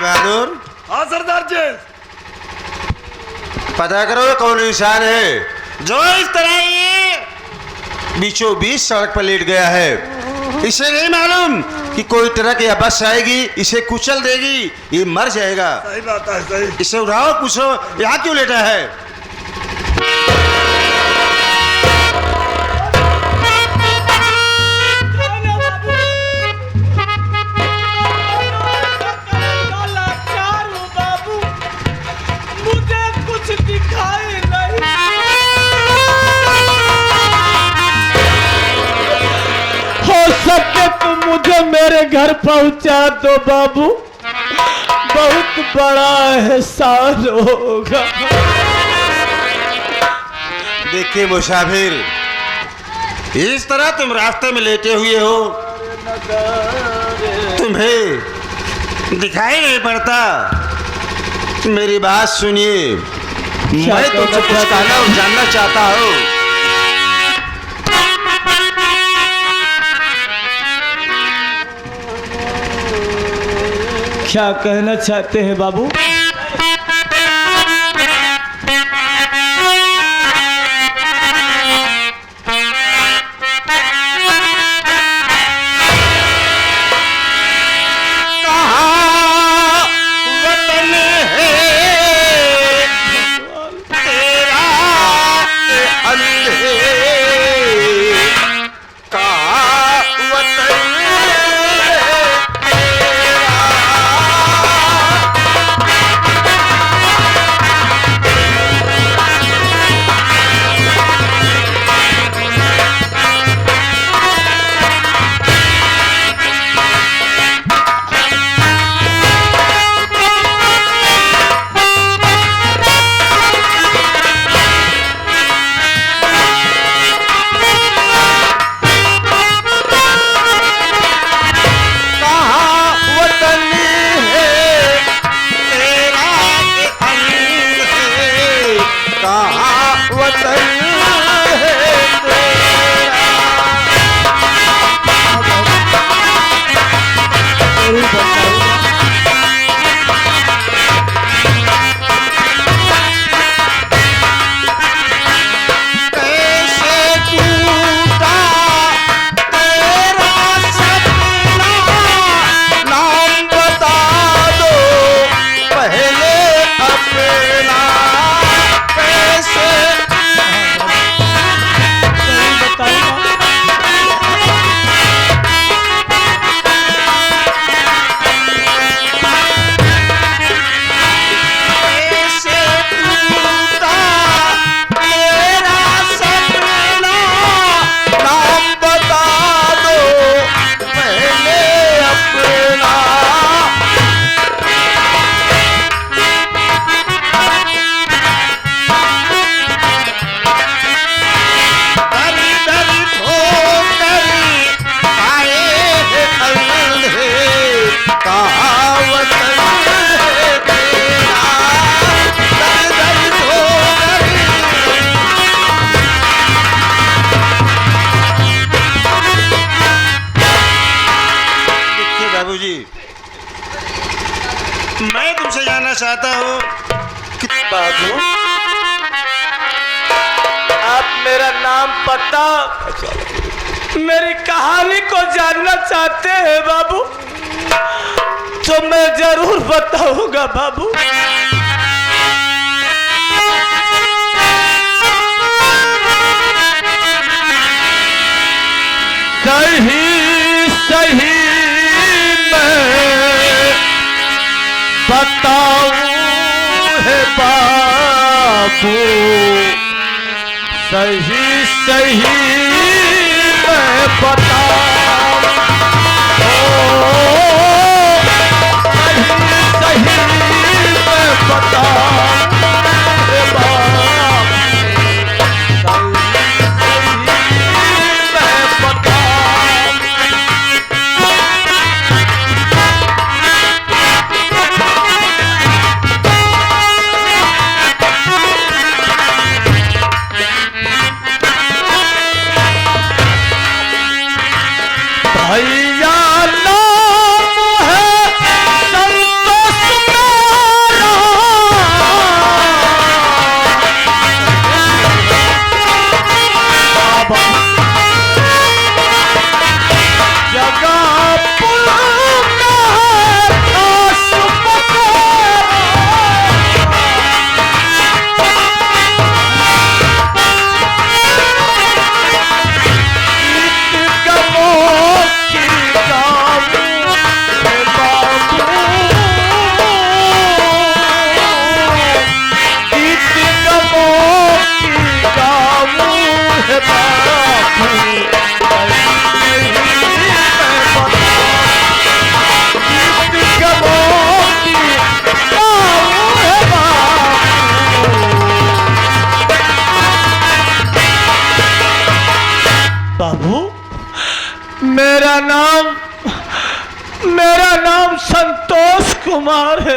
शेर बहादुर। हाँ सरदार जी। पता करो कौन इंसान है जो इस तरह ये बीचों बीच सड़क पर लेट गया है। इसे नहीं मालूम कि कोई ट्रक या बस आएगी इसे कुचल देगी, ये मर जाएगा। सही बात है, सही। इसे उठाओ, पूछो यहाँ क्यों लेटा है। मुझे मेरे घर पहुंचा दो बाबू, बहुत बड़ा एहसान होगा। देखिए मुसाफिर, इस तरह तुम रास्ते में लेटे हुए हो, तुम्हें दिखाई नहीं पड़ता। मेरी बात सुनिए, मैं तुमसे कुछ कहना और जानना चाहता हूँ। क्या कहना चाहते हैं बाबू? मैं तुमसे जानना चाहता हूँ कि बाबू, आप मेरा नाम पता, मेरी कहानी को जानना चाहते हैं बाबू, तो मैं जरूर बताऊंगा बाबू। सही सही मैं बताऊं है बाबू, सही सही मैं बताऊं, सही सही मैं बताऊं है बाबू,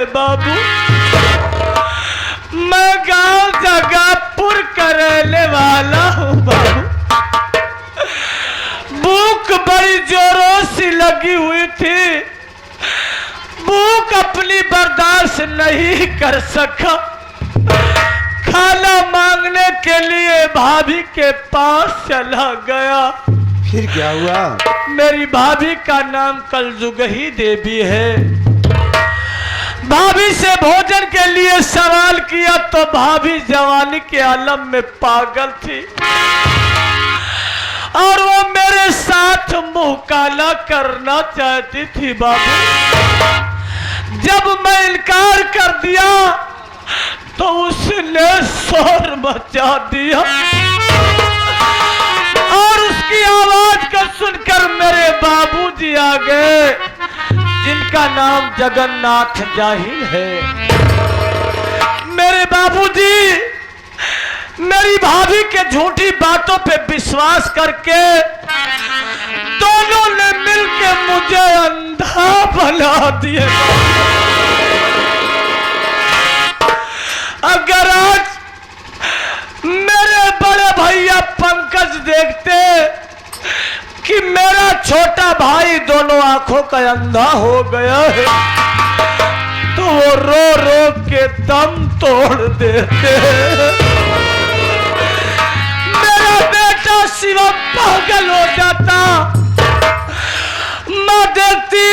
है बाबू। मैं गांव जगापुर का रहने वाला हूँ बाबू। भूख बड़ी जोरों से लगी हुई थी, भूख अपनी बर्दाश्त नहीं कर सका। खाना मांगने के लिए भाभी के पास चला गया। फिर क्या हुआ? मेरी भाभी का नाम कलजुगही देवी है। भाभी से भोजन के लिए सवाल किया तो भाभी जवानी के आलम में पागल थी और वो मेरे साथ मुंह काला करना चाहती थी बाबू। जब मैं इनकार कर दिया तो उसने शोर मचा दिया और उसकी आवाज को सुनकर मेरे बाबूजी आ गए, जिनका नाम जगन्नाथ जाहिल है। मेरे बाबूजी मेरी भाभी के झूठी बातों पे विश्वास करके दोनों ने मिलकर मुझे अंधा बना दिया। अगर आज मेरे बड़े भैया पंकज देखते कि मेरा छोटा भाई दोनों आंखों का अंधा हो गया है तो वो रो रो के दम तोड़ देते। मेरा बेटा शिवम पागल हो जाता, मां देखती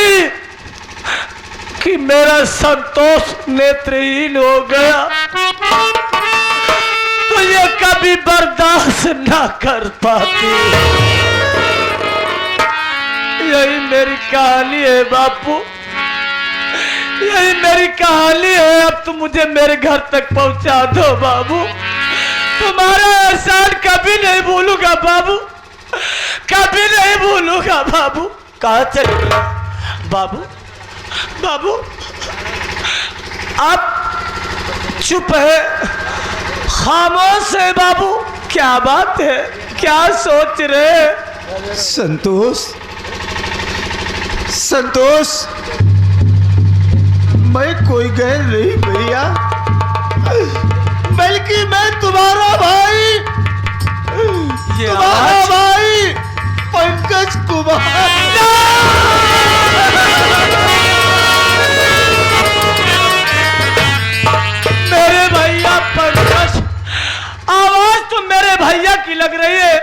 कि मेरा संतोष नेत्रहीन हो गया तो ये कभी बर्दाश्त ना कर पाती। यही मेरी कहानी है बापू, यही मेरी कहानी है। अब तुम मुझे मेरे घर तक पहुंचा दो बाबू। तुम्हारा एहसान कभी नहीं भूलूंगा बाबू, कभी नहीं भूलूंगा बाबू। कहाँ चले गए बाबू? बाबू आप चुप है, खामोश है बाबू। क्या बात है, क्या सोच रहे? संतोष, संतोष, मैं कोई गैर नहीं भैया, बल्कि मैं तुम्हारा भाई, तुम्हारा भाई पंकज कुमार। मेरे भैया पंकज, आवाज तो मेरे भैया की लग रही है।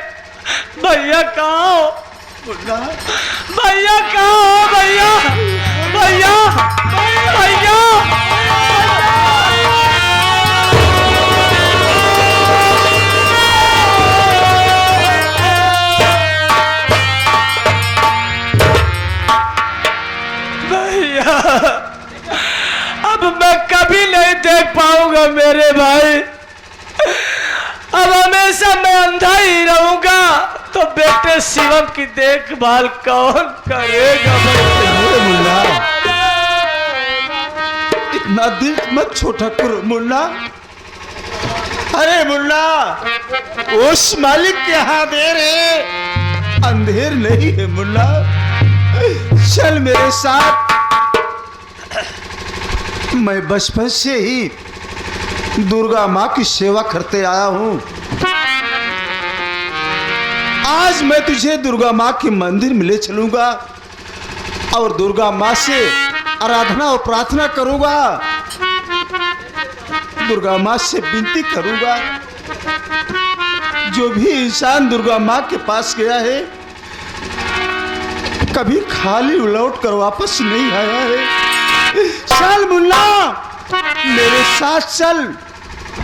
भैया कहाँ हो? भैया कहाँ हो? भैया भैया भैया भैया, अब मैं कभी नहीं देख पाऊंगा मेरे भाई। अब हमेशा मैं अंधा ही रहूंगा तो बेटे शिवम की देखभाल कौन करेगा? मुन्ना, इतना दिल मत छोटा करो मुन्ना। अरे मुन्ना, उस मालिक के यहाँ देर है, अंधेर नहीं है मुन्ना। चल मेरे साथ। मैं बचपन से ही दुर्गा माँ की सेवा करते आया हूँ। आज मैं तुझे दुर्गा माँ के मंदिर में ले चलूंगा और दुर्गा माँ से आराधना और प्रार्थना करूंगा। दुर्गा माँ से विनती करूंगा, जो भी इंसान दुर्गा माँ के पास गया है कभी खाली लौट कर वापस नहीं आया है। चल मुन्ना, मेरे साथ चल।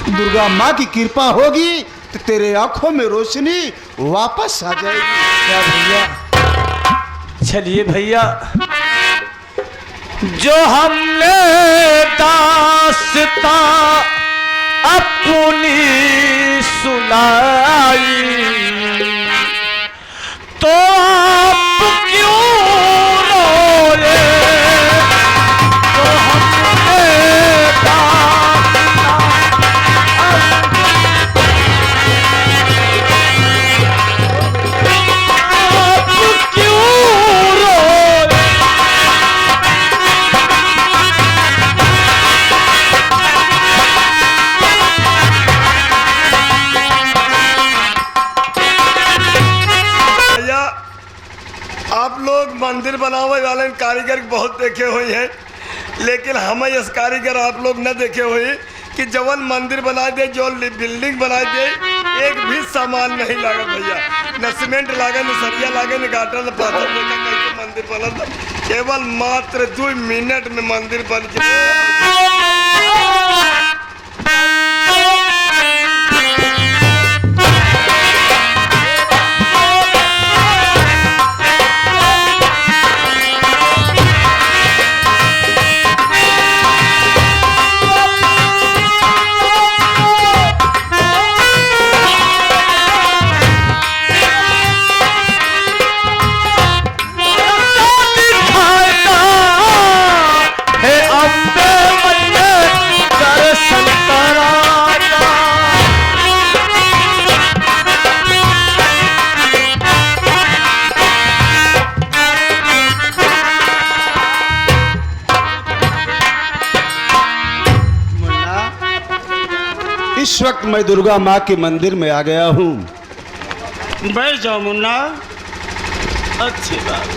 दुर्गा माँ की कृपा होगी तो तेरे आंखों में रोशनी वापस आ जाएगी। क्या भैया? चलिए भैया, जो हमने दास्तां अपनी सुनाई तो आप क्यों रोए? तो हमने मंदिर बनावे वाले कारीगर बहुत देखे हुए हैं, लेकिन हमें इस कारीगर आप लोग न देखे हुए कि जवन मंदिर बना दे, जो बिल्डिंग बना दे, एक भी सामान नहीं लागत भैया, न सीमेंट लागे, न सरिया लागे, न गाटर, न पाथर लेकर कैसे मंदिर बनल। केवल मात्र 2 मिनट में मंदिर बन के इस वक्त मैं दुर्गा माँ के मंदिर में आ गया हूँ। बैठ जाओ मुन्ना। अच्छी बात।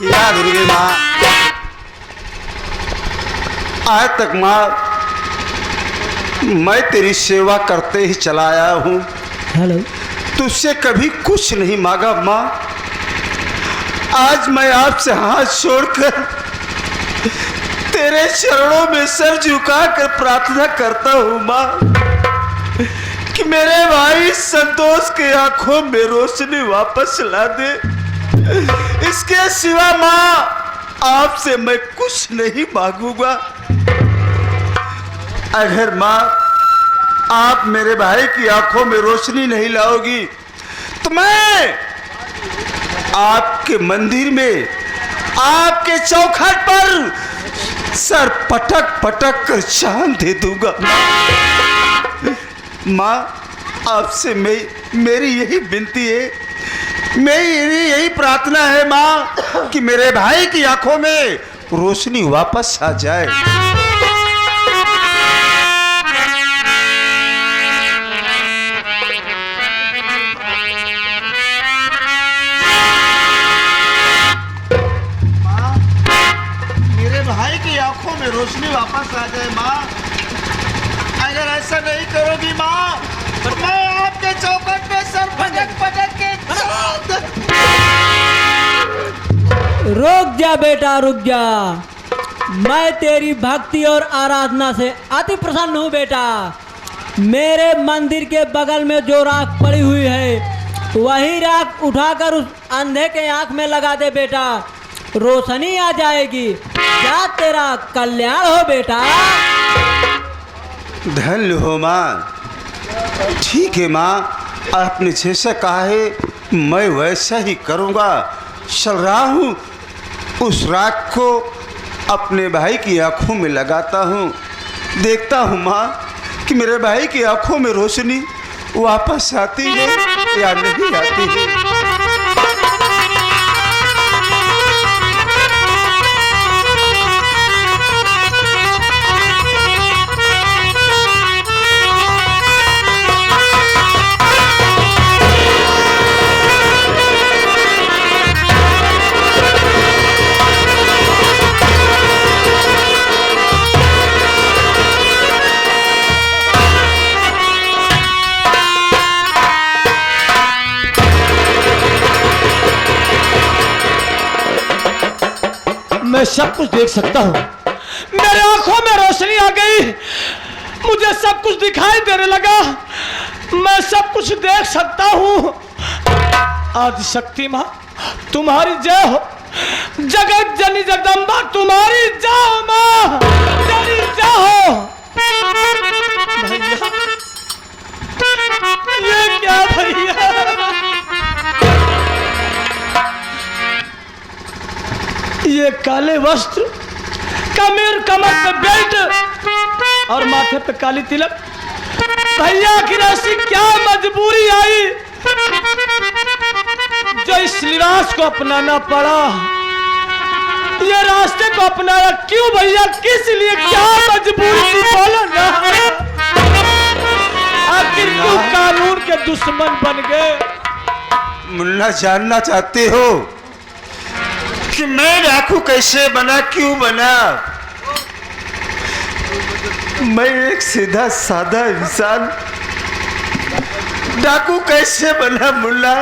या दुर्गे माँ, आज तक माँ मैं तेरी सेवा करते ही चला आया हूँ। हेलो। तुझसे कभी कुछ नहीं मांगा माँ। आज मैं आपसे हाथ छोड़कर तेरे चरणों में सर झुकाकर प्रार्थना करता हूँ माँ कि मेरे भाई संतोष के आंखों में रोशनी वापस ला दे। इसके सिवा माँ आपसे मैं कुछ नहीं मांगूंगा। अगर माँ आप मेरे भाई की आंखों में रोशनी नहीं लाओगी तो मैं आपके मंदिर में, आपके चौखट पर सर पटक पटक कर चांद दे दूंगा। माँ आपसे मेरी यही विनती है, मेरी यही प्रार्थना है माँ कि मेरे भाई की आंखों में रोशनी वापस आ जाए। माँ, मेरे भाई की आंखों में रोशनी वापस आ जाए माँ। अगर ऐसा नहीं करोगी माँ तो मैं आपके चौखट पे सर पटक पटक के रुक जा बेटा, रुक जा। मैं तेरी भक्ति और आराधना से अति प्रसन्न हूँ बेटा। मेरे मंदिर के बगल में जो राख पड़ी हुई है वही राख उठाकर उस अंधे के आंख में लगा दे बेटा, रोशनी आ जाएगी। क्या तेरा कल्याण हो बेटा। धन्य हो माँ। ठीक है माँ, आपने जैसा कहा है मैं वैसा ही करूँगा। चल रहा हूँ, उस राख को अपने भाई की आंखों में लगाता हूँ। देखता हूँ माँ कि मेरे भाई की आंखों में रोशनी वापस आती है या नहीं आती है। मैं सब कुछ देख सकता हूँ। मेरे आंखों में रोशनी आ गई, मुझे सब कुछ दिखाई देने लगा। मैं सब कुछ देख सकता हूँ। आदि शक्ति माँ तुम्हारी जय हो। जगत जननी जगदम्बा तुम्हारी जय हो माँ, तेरी जय हो। भैया ये क्या भैया, ये काले वस्त्र, कमर पे बेल्ट और माथे पे काली तिलक। भैया की ऐसी क्या मजबूरी आई जो इस लिबास को अपनाना पड़ा, ये रास्ते को अपनाया क्यों भैया? किस लिए? क्या मजबूरी थी? बोलो ना। आखिर क्यों कानून के दुश्मन बन गए? मुन्ना, जानना चाहते हो कि मैं डाकू कैसे बना, क्यों बना? मैं एक सीधा साधा इंसान डाकू कैसे बना मुन्ना?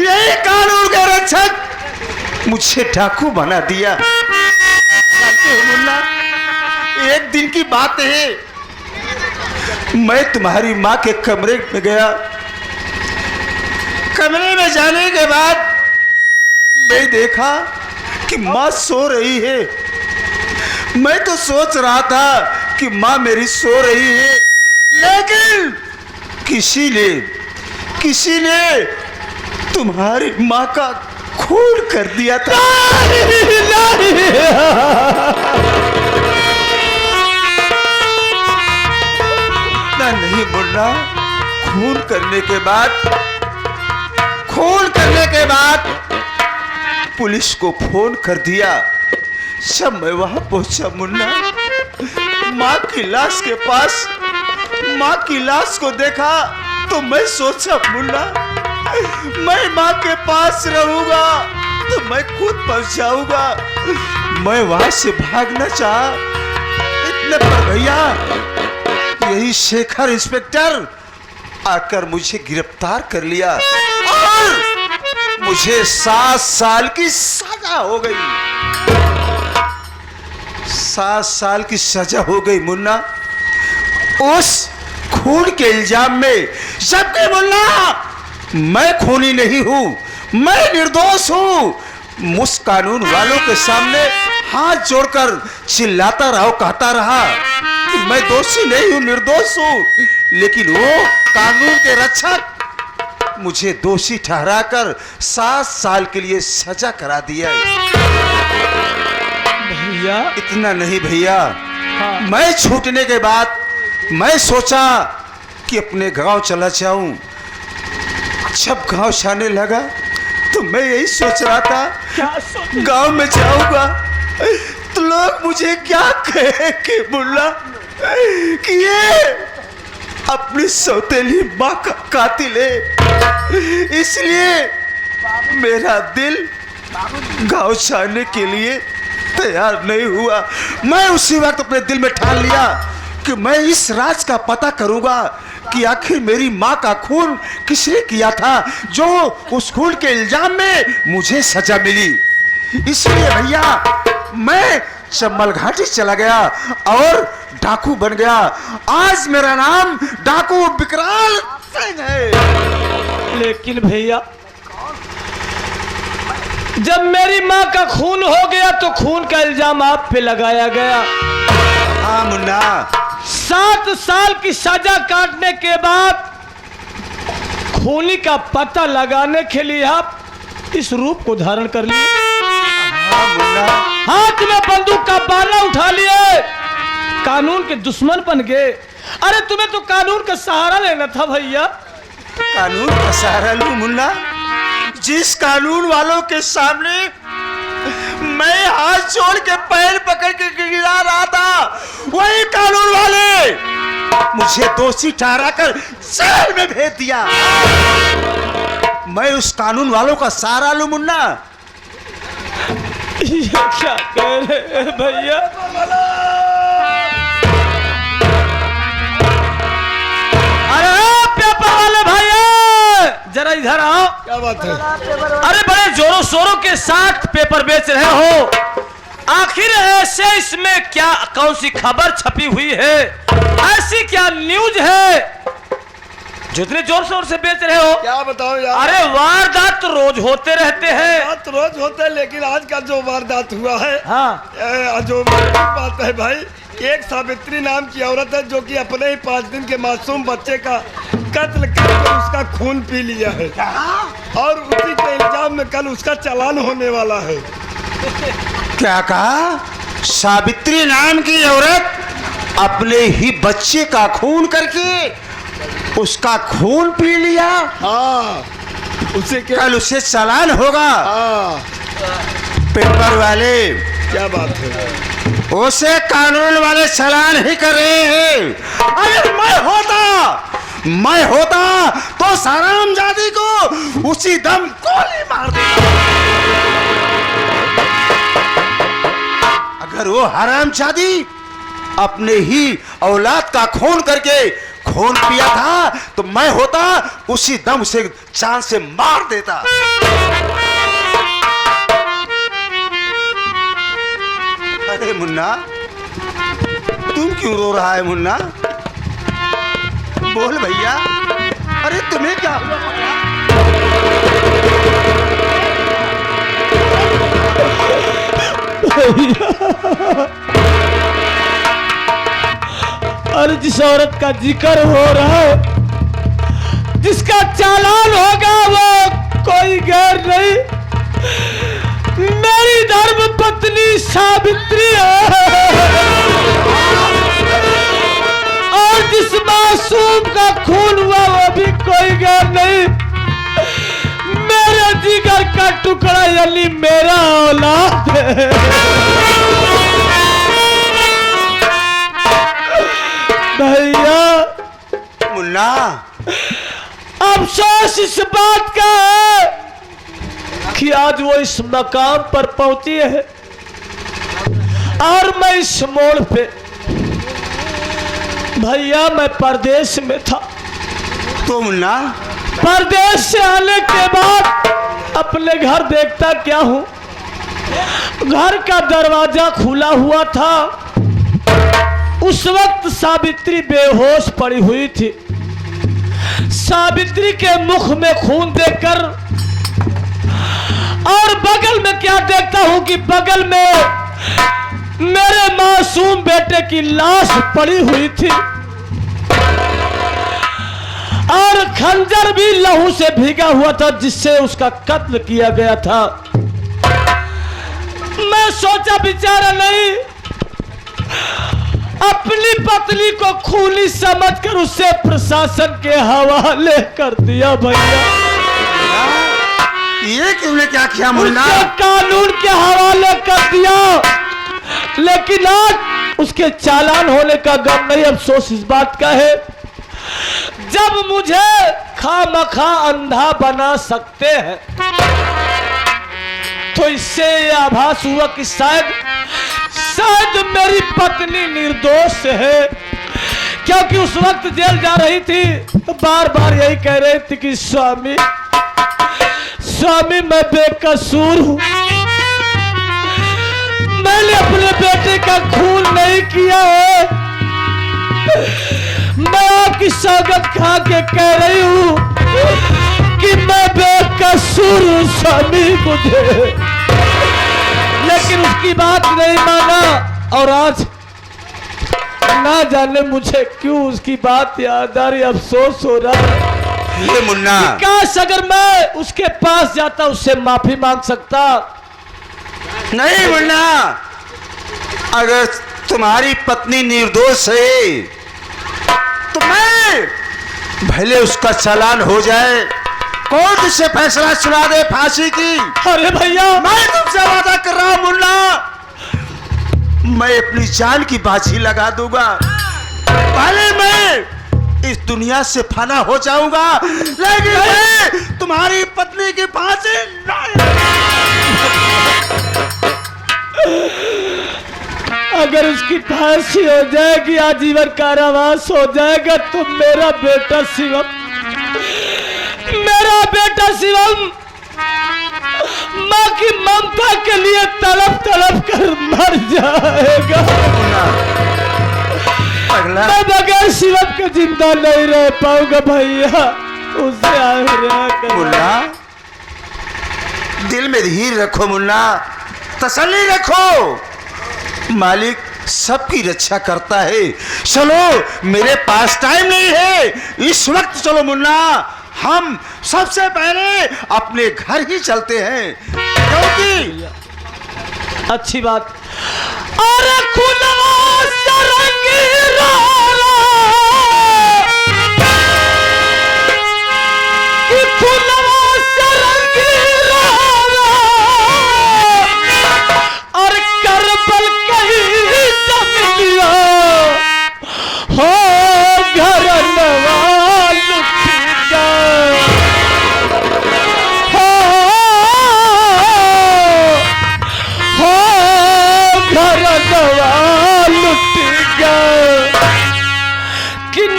यही कानून का रक्षक मुझे डाकू बना दिया। जानते हो मुन्ना, एक दिन की बात है, मैं तुम्हारी माँ के कमरे में गया। कमरे में जाने के बाद मैं देखा कि माँ सो रही है। मैं तो सोच रहा था कि माँ मेरी सो रही है, लेकिन किसी ने तुम्हारी माँ का खून कर दिया था। नहीं मुन्ना, खून करने के बाद पुलिस को फोन कर दिया। जब मैं वहां पहुंचा मुन्ना, माँ की लाश को देखा तो मैं सोचा मुन्ना, मैं माँ के पास रहूंगा तो मैं खुद पहुंच जाऊंगा। मैं वहां से भागना चाहा, इतने पर भैया यही शेखर इंस्पेक्टर आकर मुझे गिरफ्तार कर लिया और मुझे 7 साल की सजा हो गई। 7 साल की सजा हो गई मुन्ना, उस खून के इल्जाम में। जबकि मुन्ना, मैं खूनी नहीं हूं, मैं निर्दोष हूं। उस कानून वालों के सामने हाथ जोड़कर चिल्लाता रहा, कहता रहा कि मैं दोषी नहीं हूं, निर्दोष हूं। लेकिन वो कानून के रक्षक मुझे दोषी ठहराकर 7 साल के लिए सजा करा दिया। भैया इतना नहीं भैया, हाँ। मैं छूटने के बाद मैं सोचा कि अपने गांव चला जाऊं। जब गांव जाने लगा तो मैं यही सोच रहा था, क्या सोच? गांव में जाऊंगा तो लोग मुझे क्या कहेंगे मुन्ना, कि ये अपनी सौतेली माँ का कातिल है। इसलिए मेरा दिल गांव जाने के लिए तैयार नहीं हुआ। मैं उसी वक्त अपने दिल में ठान लिया कि मैं इस राज का पता करूंगा कि आखिर मेरी माँ का खून किसने किया था, जो उस खून के इल्जाम में मुझे सजा मिली। इसलिए भैया मैं चंबल घाटी चला गया और डाकू बन गया। आज मेरा नाम डाकू विकराल सिंह है। लेकिन भैया, जब मेरी माँ का खून हो गया तो खून का इल्जाम आप पे लगाया गया। हाँ मुन्ना, 7 साल की सजा काटने के बाद खूनी का पता लगाने के लिए आप इस रूप को धारण कर लिए। हाँ मुन्ना, हाथ में बंदूक का बाला उठा लिए, कानून के दुश्मन बन गए। अरे तुम्हें तो कानून का सहारा लेना था भैया। कानून का सहारा लूं मुन्ना? जिस कानून वालों के सामने मैं हाथ जोड़ के पैर पकड़ के गिरा रहा था, वही कानून वाले मुझे दोषी ठहराकर जेल में भेज दिया। मैं उस कानून वालों का सहारा लूं मुन्ना? ये क्या कह रहे हैं भैया? अरे पेपर वाले भैया, जरा इधर आओ। क्या बात है? अरे बड़े जोरों शोरों के साथ पेपर बेच रहे हो, आखिर ऐसे इसमें क्या, कौन सी खबर छपी हुई है? ऐसी क्या न्यूज है जो इतने जोर शोर से बेच रहे हो? क्या बताओ यार? अरे वारदात तो रोज होते रहते हैं। बात रोज होता है, लेकिन आज का जो वारदात हुआ है, हाँ, जो बात है भाई, एक सावित्री नाम की औरत है जो कि अपने ही 5 दिन के मासूम बच्चे का कत्ल करके उसका खून पी लिया है, और उसी के इल्जाम में कल उसका चालान होने वाला है। क्या कहा? सावित्री नाम की औरत अपने ही बच्चे का खून करके उसका खून पी लिया? हाँ, उसे क्या? कल उससे चालान होगा। हाँ, पेपर वाले क्या बात है? उसे कानून वाले चालान ही कर रहे हैं। अगर मैं होता तो हरामजादी को उसी दम गोली मार देता। अगर वो हरामजादी अपने ही औलाद का खून करके खून पिया था तो मैं होता उसी दम उसे जान से मार देता। अरे मुन्ना, तुम क्यों रो रहा है मुन्ना? बोल भैया, अरे तुम्हें क्या हुआ? अरे जिस औरत का जिक्र हो रहा है, जिसका चालान होगा वो कोई गैर नहीं, मेरी धर्म पत्नी सावित्री है। और जिस मासूम का खून हुआ वो भी कोई गैर नहीं, मेरे जिगर का टुकड़ा यानी मेरा औलाद है। भैया मुन्ना, अफसोस इस बात का है कि आज वो इस मकाम पर पहुंची है और मैं इस मोड़ पे। भैया मैं परदेश में था, तो मुन्ना परदेश से आने के बाद अपने घर देखता क्या हूं, घर का दरवाजा खुला हुआ था। उस वक्त सावित्री बेहोश पड़ी हुई थी। सावित्री के मुख में खून देखकर और बगल में क्या देखता हूं कि बगल में मेरे मासूम बेटे की लाश पड़ी हुई थी और खंजर भी लहू से भीगा हुआ था जिससे उसका कत्ल किया गया था। मैं सोचा बेचारा नहीं, अपनी पत्नी को खूनी समझकर उसे प्रशासन के हवाले कर दिया। भैया ये तुमने क्या किया मुन्ना? उसे कानून के हवाले कर दिया, लेकिन आज उसके चालान होने का गम नहीं, अफसोस इस बात का है जब मुझे खामखा अंधा बना सकते हैं। तो इससे यह आभास हुआ कि शायद मेरी पत्नी निर्दोष है, क्योंकि उस वक्त जेल जा रही थी तो बार बार यही कह रही थी कि स्वामी मैं बेकसूर हूं, मैंने अपने बेटे का खून नहीं किया है। मैं आपकी सौगत खा के कह रही हूं कि मैं बेकसूर हूं स्वामी मुझे, लेकिन उसकी बात नहीं माना और आज ना जाने मुझे क्यों उसकी बात याद आ रही, अफसोस हो रहा है। ये मुन्ना, काश अगर मैं उसके पास जाता उससे माफी मांग सकता। नहीं मुन्ना, अगर तुम्हारी पत्नी निर्दोष है तो मैं भले उसका चालान हो जाए, कोर्ट से फैसला सुना दे फांसी की। अरे भैया मैं तुमसे वादा कर रहा हूं मुन्ना, मैं अपनी जान की बाजी लगा दूंगा। पहले मैं इस दुनिया से फना हो जाऊंगा, लेकिन मैं तुम्हारी पत्नी की फांसी नहीं। अगर उसकी फांसी हो जाएगी, आजीवन कारावास हो जाएगा, तो मेरा बेटा शिवम माँ की ममता के लिए तड़प तड़प कर मर जाएगा। मैं बगैर शिवम के जिंदा नहीं रह पाऊंगा भैया, उससे आगे मुन्ना, दिल में धीर रखो मुन्ना, तसल्ली रखो, मालिक सबकी रक्षा करता है। चलो मेरे पास टाइम नहीं है इस वक्त, चलो मुन्ना हम सबसे पहले अपने घर ही चलते हैं, क्योंकि अच्छी बात। अरे खुलवा सरंगी कि खुलवा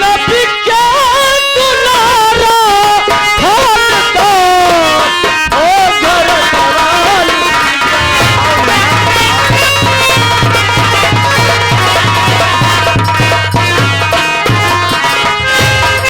अभी क्या